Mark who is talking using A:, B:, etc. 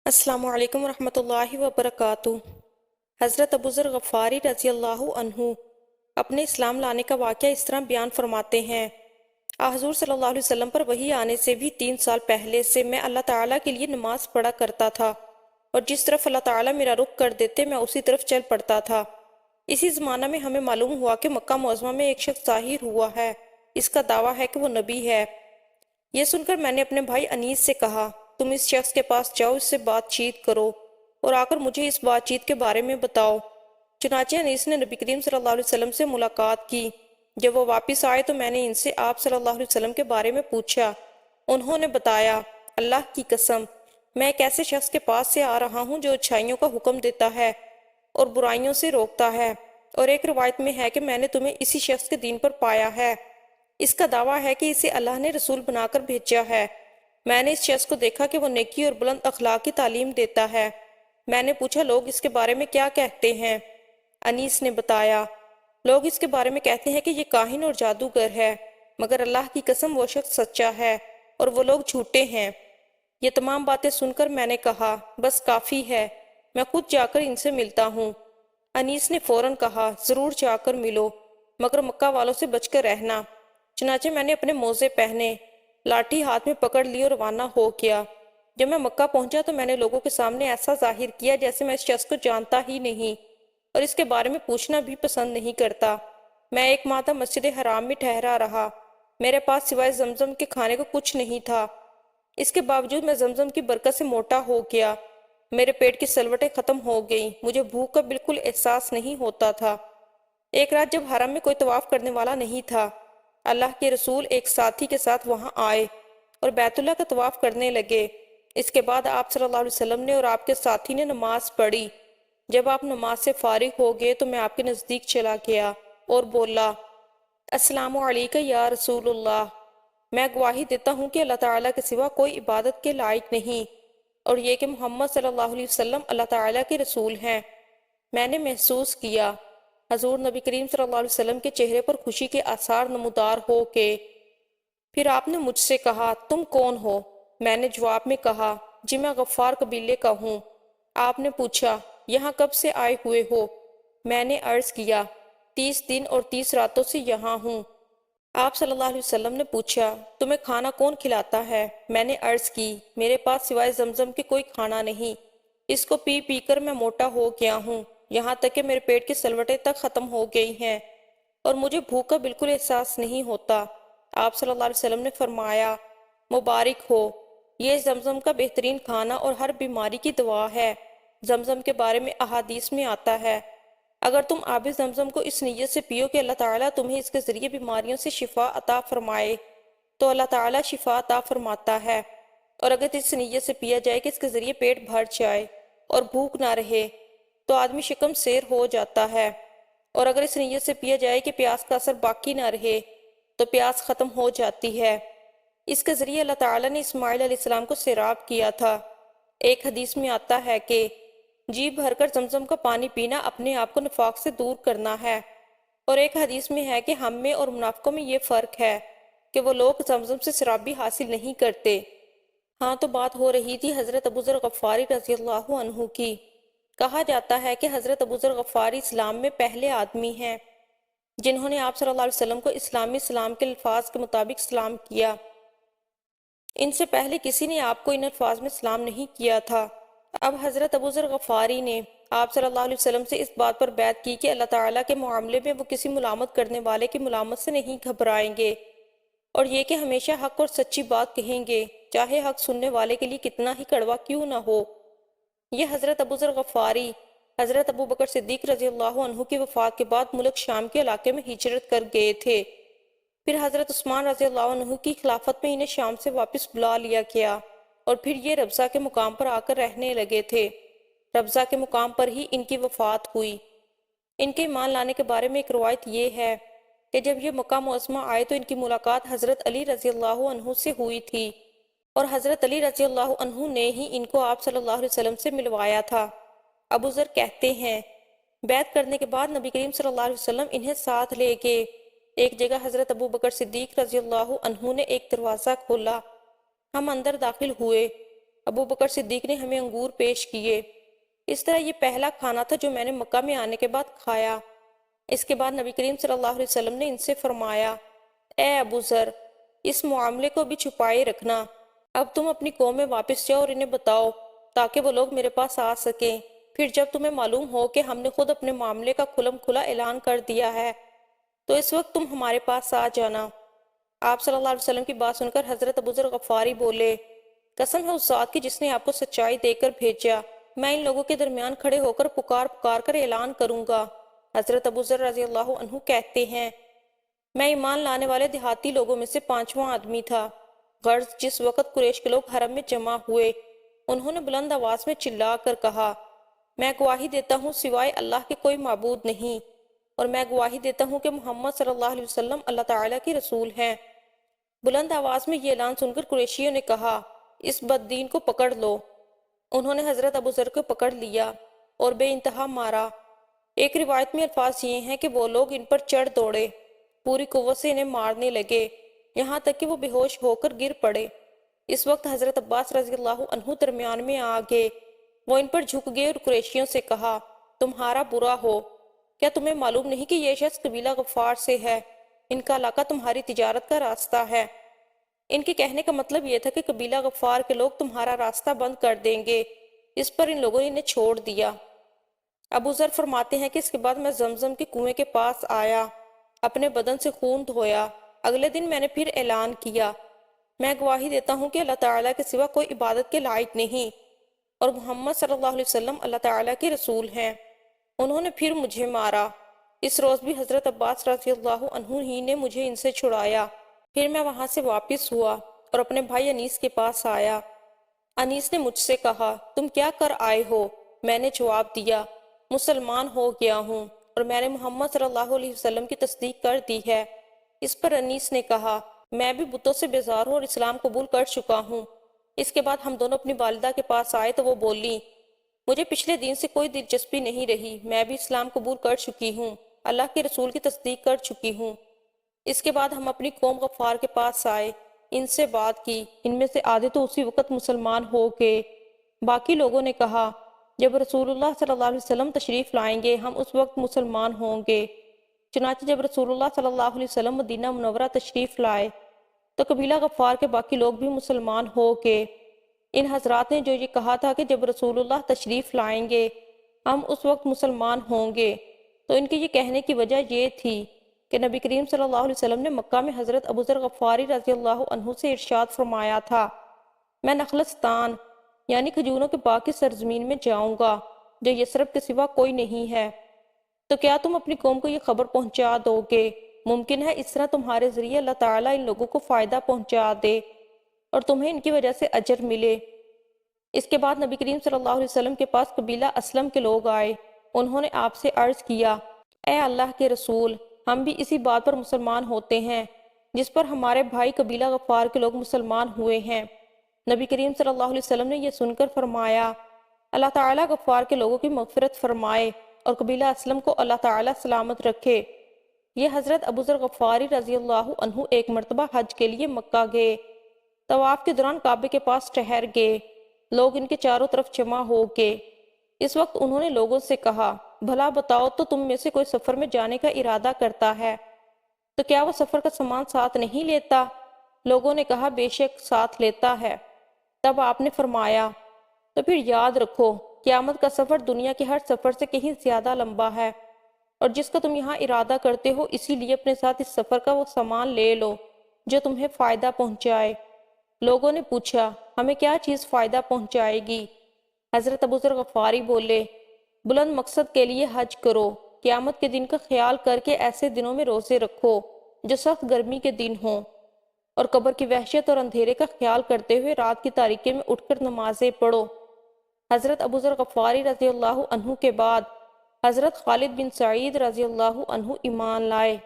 A: السلام علیکم ورحمۃ اللہ وبرکاتہ۔ حضرت ابو ذر غفاری رضی اللہ عنہ اپنے اسلام لانے کا واقعہ اس طرح بیان فرماتے ہیں۔ حضور صلی اللہ علیہ وسلم پر وحی آنے سے بھی 3 سال پہلے سے میں اللہ تعالیٰ کے لیے نماز پڑھا کرتا تھا، اور جس طرف اللہ تعالیٰ میرا رخ کر دیتے میں اسی طرف چل پڑتا تھا۔ اسی زمانہ میں ہمیں معلوم ہوا کہ مکہ معظمہ میں ایک شخص ظاہر ہوا ہے، اس کا دعویٰ ہے کہ وہ نبی ہے۔ یہ سن کر میں نے اپنے بھائی انیس سے کہا، تم اس شخص کے پاس جاؤ، اس سے بات چیت کرو اور آ کر مجھے اس بات چیت کے بارے میں بتاؤ۔ چنانچہ انیس نے نبی کریم صلی اللہ علیہ وسلم سے ملاقات کی۔ جب وہ واپس آئے تو میں نے ان سے آپ صلی اللہ علیہ وسلم کے بارے میں پوچھا۔ انہوں نے بتایا، اللہ کی قسم، میں ایک ایسے شخص کے پاس سے آ رہا ہوں جو اچھائیوں کا حکم دیتا ہے اور برائیوں سے روکتا ہے، اور ایک روایت میں ہے کہ میں نے تمہیں اسی شخص کے دین پر پایا ہے۔ اس کا دعویٰ ہے کہ اسے اللہ نے رسول بنا کر بھیجا ہے۔ میں نے اس شخص کو دیکھا کہ وہ نیکی اور بلند اخلاق کی تعلیم دیتا ہے۔ میں نے پوچھا، لوگ اس کے بارے میں کیا کہتے ہیں؟ انیس نے بتایا، لوگ اس کے بارے میں کہتے ہیں کہ یہ کاہن اور جادوگر ہے، مگر اللہ کی قسم وہ شخص سچا ہے اور وہ لوگ جھوٹے ہیں۔ یہ تمام باتیں سن کر میں نے کہا، بس کافی ہے، میں خود جا کر ان سے ملتا ہوں۔ انیس نے فوراً کہا، ضرور جا کر ملو، مگر مکہ والوں سے بچ کر رہنا۔ چنانچہ میں نے اپنے موزے پہنے، لاٹھی ہاتھ میں پکڑ لی اور روانہ ہو گیا۔ جب میں مکہ پہنچا تو میں نے لوگوں کے سامنے ایسا ظاہر کیا جیسے میں اس شخص کو جانتا ہی نہیں اور اس کے بارے میں پوچھنا بھی پسند نہیں کرتا۔ میں 1 ماہ تک مسجد حرام میں ٹھہرا رہا۔ میرے پاس سوائے زمزم کے کھانے کو کچھ نہیں تھا۔ اس کے باوجود میں زمزم کی برکت سے موٹا ہو گیا۔ میرے پیٹ کی سلوٹیں ختم ہو گئیں، مجھے بھوک کا بالکل احساس نہیں ہوتا تھا۔ ایک رات جب حرم میں کوئی طواف کرنے والا نہیں تھا، اللہ کے رسول ایک ساتھی کے ساتھ وہاں آئے اور بیت اللہ کا طواف کرنے لگے۔ اس کے بعد آپ صلی اللہ علیہ وسلم نے اور آپ کے ساتھی نے نماز پڑھی۔ جب آپ نماز سے فارغ ہو گئے تو میں آپ کے نزدیک چلا گیا اور بولا، السلام علیکہ یا رسول اللہ، میں گواہی دیتا ہوں کہ اللہ تعالیٰ کے سوا کوئی عبادت کے لائق نہیں، اور یہ کہ محمد صلی اللہ علیہ وسلم اللہ تعالیٰ کے رسول ہیں۔ میں نے محسوس کیا حضور نبی کریم صلی اللہ علیہ وسلم کے چہرے پر خوشی کے آثار نمودار ہو کے۔ پھر آپ نے مجھ سے کہا، تم کون ہو؟ میں نے جواب میں کہا، جی میں غفار قبیلے کا ہوں۔ آپ نے پوچھا، یہاں کب سے آئے ہوئے ہو؟ میں نے عرض کیا، 30 دن اور 30 راتوں سے یہاں ہوں۔ آپ صلی اللہ علیہ وسلم نے پوچھا، تمہیں کھانا کون کھلاتا ہے؟ میں نے عرض کی، میرے پاس سوائے زمزم کے کوئی کھانا نہیں، اس کو پی پی کر میں موٹا ہو گیا ہوں، یہاں تک کہ میرے پیٹ کی سلوٹیں تک ختم ہو گئی ہیں اور مجھے بھوک کا بالکل احساس نہیں ہوتا۔ آپ صلی اللہ علیہ وسلم نے فرمایا، مبارک ہو، یہ زمزم کا بہترین کھانا اور ہر بیماری کی دوا ہے۔ زمزم کے بارے میں احادیث میں آتا ہے، اگر تم آب زمزم کو اس نیت سے پیو کہ اللہ تعالیٰ تمہیں اس کے ذریعے بیماریوں سے شفا عطا فرمائے تو اللہ تعالیٰ شفا عطا فرماتا ہے، اور اگر اس نیت سے پیا جائے کہ اس کے ذریعے پیٹ بھر جائے اور بھوک نہ رہے تو آدمی شکم سیر ہو جاتا ہے، اور اگر اس نیت سے پیا جائے کہ پیاس کا اثر باقی نہ رہے تو پیاس ختم ہو جاتی ہے۔ اس کے ذریعے اللہ تعالیٰ نے اسماعیل علیہ السلام کو سیراب کیا تھا۔ ایک حدیث میں آتا ہے کہ جی بھر کر زمزم کا پانی پینا اپنے آپ کو نفاق سے دور کرنا ہے، اور ایک حدیث میں ہے کہ ہم میں اور منافقوں میں یہ فرق ہے کہ وہ لوگ زمزم سے سیرابی حاصل نہیں کرتے۔ ہاں، تو بات ہو رہی تھی حضرت ابو ذر غفاری رضی اللہ عنہ کی۔ کہا جاتا ہے کہ حضرت ابو ذر غفاری اسلام میں پہلے آدمی ہیں جنہوں نے آپ صلی اللہ علیہ وسلم کو اسلامی سلام کے الفاظ کے مطابق سلام کیا۔ ان سے پہلے کسی نے آپ کو ان الفاظ میں سلام نہیں کیا تھا۔ اب حضرت ابو ذر غفاری نے آپ صلی اللہ علیہ وسلم سے اس بات پر بیعت کی کہ اللہ تعالیٰ کے معاملے میں وہ کسی ملامت کرنے والے کی ملامت سے نہیں گھبرائیں گے، اور یہ کہ ہمیشہ حق اور سچی بات کہیں گے، چاہے حق سننے والے کے لیے کتنا ہی کڑوا کیوں نہ ہو۔ یہ حضرت ابو ذر غفاری حضرت ابو بکر صدیق رضی اللہ عنہ کی وفات کے بعد ملک شام کے علاقے میں ہجرت کر گئے تھے۔ پھر حضرت عثمان رضی اللہ عنہ کی خلافت میں انہیں شام سے واپس بلا لیا گیا، اور پھر یہ ربضہ کے مقام پر آ کر رہنے لگے تھے۔ ربضہ کے مقام پر ہی ان کی وفات ہوئی۔ ان کے ایمان لانے کے بارے میں ایک روایت یہ ہے کہ جب یہ مکہ معظمہ آئے تو ان کی ملاقات حضرت علی رضی اللہ عنہ سے ہوئی تھی، اور حضرت علی رضی اللہ عنہ نے ہی ان کو آپ صلی اللہ علیہ وسلم سے ملوایا تھا۔ ابو ذر کہتے ہیں، بیعت کرنے کے بعد نبی کریم صلی اللہ علیہ وسلم انہیں ساتھ لے گئے۔ ایک جگہ حضرت ابو بکر صدیق رضی اللہ عنہ نے ایک دروازہ کھولا، ہم اندر داخل ہوئے ابو بکر صدیق نے ہمیں انگور پیش کیے۔ اس طرح یہ پہلا کھانا تھا جو میں نے مکہ میں آنے کے بعد کھایا۔ اس کے بعد نبی کریم صلی اللہ علیہ وسلم نے ان سے فرمایا، اے ابو ذر، اس معاملے کو بھی چھپائے رکھنا۔ اب تم اپنی قوم میں واپس جاؤ اور انہیں بتاؤ تاکہ وہ لوگ میرے پاس آ سکیں۔ پھر جب تمہیں معلوم ہو کہ ہم نے خود اپنے معاملے کا کھلم کھلا اعلان کر دیا ہے تو اس وقت تم ہمارے پاس آ جانا۔ آپ صلی اللہ علیہ وسلم کی بات سن کر حضرت ابو ذر غفاری بولے، قسم ہے اس ذات کی جس نے آپ کو سچائی دے کر بھیجا، میں ان لوگوں کے درمیان کھڑے ہو کر پکار پکار کر اعلان کروں گا۔ حضرت ابو ذر رضی اللہ عنہ کہتے ہیں، میں ایمان لانے والے دیہاتی لوگوں میں سے 5واں آدمی تھا۔ غرض جس وقت قریش کے لوگ حرم میں جمع ہوئے، انہوں نے بلند آواز میں چلا کر کہا، میں گواہی دیتا ہوں سوائے اللہ کے کوئی معبود نہیں، اور میں گواہی دیتا ہوں کہ محمد صلی اللہ علیہ وسلم اللہ تعالیٰ کی رسول ہیں۔ بلند آواز میں یہ اعلان سن کر قریشیوں نے کہا، اس بددین کو پکڑ لو۔ انہوں نے حضرت ابو ذر کو پکڑ لیا اور بے انتہا مارا۔ ایک روایت میں الفاظ یہ ہیں کہ وہ لوگ ان پر چڑھ دوڑے، پوری قوت سے انہیں مارنے لگے، یہاں تک کہ وہ بے ہوش ہو کر گر پڑے۔ اس وقت حضرت عباس رضی اللہ عنہ درمیان میں آ گئے۔ وہ ان پر جھک گئے اور قریشیوں سے کہا، تمہارا برا ہو، کیا تمہیں معلوم نہیں کہ یہ شخص قبیلہ غفار سے ہے؟ ان کا علاقہ تمہاری تجارت کا راستہ ہے۔ ان کے کہنے کا مطلب یہ تھا کہ قبیلہ غفار کے لوگ تمہارا راستہ بند کر دیں گے۔ اس پر ان لوگوں نے انہیں چھوڑ دیا۔ ابو ذر فرماتے ہیں کہ اس کے بعد میں زمزم کے کنویں کے پاس آیا، اپنے بدن سے خون دھویا۔ اگلے دن میں نے پھر اعلان کیا، میں گواہی دیتا ہوں کہ اللہ تعالیٰ کے سوا کوئی عبادت کے لائق نہیں، اور محمد صلی اللہ علیہ وسلم اللہ تعالیٰ کے رسول ہیں۔ انہوں نے پھر مجھے مارا۔ اس روز بھی حضرت عباس رضی اللہ عنہ ہی نے مجھے ان سے چھڑایا۔ پھر میں وہاں سے واپس ہوا اور اپنے بھائی انیس کے پاس آیا۔ انیس نے مجھ سے کہا، تم کیا کر آئے ہو؟ میں نے جواب دیا، مسلمان ہو گیا ہوں اور میں نے محمد صلی اللہ علیہ وسلم کی تصدیق کر دی ہے۔ اس پر انیس نے کہا، میں بھی بتوں سے بیزار ہوں اور اسلام قبول کر چکا ہوں۔ اس کے بعد ہم دونوں اپنی والدہ کے پاس آئے تو وہ بولی، مجھے پچھلے دین سے کوئی دلچسپی نہیں رہی، میں بھی اسلام قبول کر چکی ہوں، اللہ کے رسول کی تصدیق کر چکی ہوں۔ اس کے بعد ہم اپنی قوم غفار کے پاس آئے، ان سے بات کی، ان میں سے آدھے تو اسی وقت مسلمان ہو گئے۔ باقی لوگوں نے کہا، جب رسول اللہ صلی اللہ علیہ وسلم تشریف لائیں گے ہم اس وقت مسلمان ہوں گے۔ چنانچہ جب رسول اللہ صلی اللہ علیہ وسلم مدینہ منورہ تشریف لائے تو قبیلہ غفار کے باقی لوگ بھی مسلمان ہو گئے۔ ان حضرات نے جو یہ کہا تھا کہ جب رسول اللہ تشریف لائیں گے ہم اس وقت مسلمان ہوں گے، تو ان کے یہ کہنے کی وجہ یہ تھی کہ نبی کریم صلی اللہ علیہ وسلم نے مکہ میں حضرت ابو ذر غفاری رضی اللہ عنہ سے ارشاد فرمایا تھا، میں نخلستان یعنی کھجوروں کے باغ کی سرزمین میں جاؤں گا جو یثرب کے سوا کوئی نہیں ہے، تو کیا تم اپنی قوم کو یہ خبر پہنچا دو گے؟ ممکن ہے اس طرح تمہارے ذریعے اللہ تعالیٰ ان لوگوں کو فائدہ پہنچا دے اور تمہیں ان کی وجہ سے اجر ملے۔ اس کے بعد نبی کریم صلی اللہ علیہ وسلم کے پاس قبیلہ اسلم کے لوگ آئے۔ انہوں نے آپ سے عرض کیا، اے اللہ کے رسول، ہم بھی اسی بات پر مسلمان ہوتے ہیں جس پر ہمارے بھائی قبیلہ غفار کے لوگ مسلمان ہوئے ہیں۔ نبی کریم صلی اللہ علیہ وسلم نے یہ سن کر فرمایا، اللہ تعالیٰ غفار کے لوگوں کی مغفرت فرمائے اور قبیلہ اسلم کو اللہ تعالیٰ سلامت رکھے۔ یہ حضرت ابو ذر غفاری رضی اللہ عنہ ایک مرتبہ حج کے لیے مکہ گئے۔ طواف کے دوران کعبے کے پاس ٹھہر گئے، لوگ ان کے چاروں طرف جمع ہو گئے۔ اس وقت انہوں نے لوگوں سے کہا، بھلا بتاؤ تو تم میں سے کوئی سفر میں جانے کا ارادہ کرتا ہے تو کیا وہ سفر کا سامان ساتھ نہیں لیتا؟ لوگوں نے کہا، بے شک ساتھ لیتا ہے۔ تب آپ نے فرمایا، تو پھر یاد رکھو قیامت کا سفر دنیا کے ہر سفر سے کہیں زیادہ لمبا ہے، اور جس کا تم یہاں ارادہ کرتے ہو اسی لیے اپنے ساتھ اس سفر کا وہ سامان لے لو جو تمہیں فائدہ پہنچائے۔ لوگوں نے پوچھا، ہمیں کیا چیز فائدہ پہنچائے گی؟ حضرت ابو ذر غفاری بولے، بلند مقصد کے لیے حج کرو، قیامت کے دن کا خیال کر کے ایسے دنوں میں روزے رکھو جو سخت گرمی کے دن ہوں، اور قبر کی وحشت اور اندھیرے کا خیال کرتے ہوئے رات کی تاریکی میں اٹھ کر نمازیں پڑھو۔ حضرت ابو ذر غفاری رضی اللہ عنہ کے بعد حضرت خالد بن سعید رضی اللہ عنہ ایمان لائے۔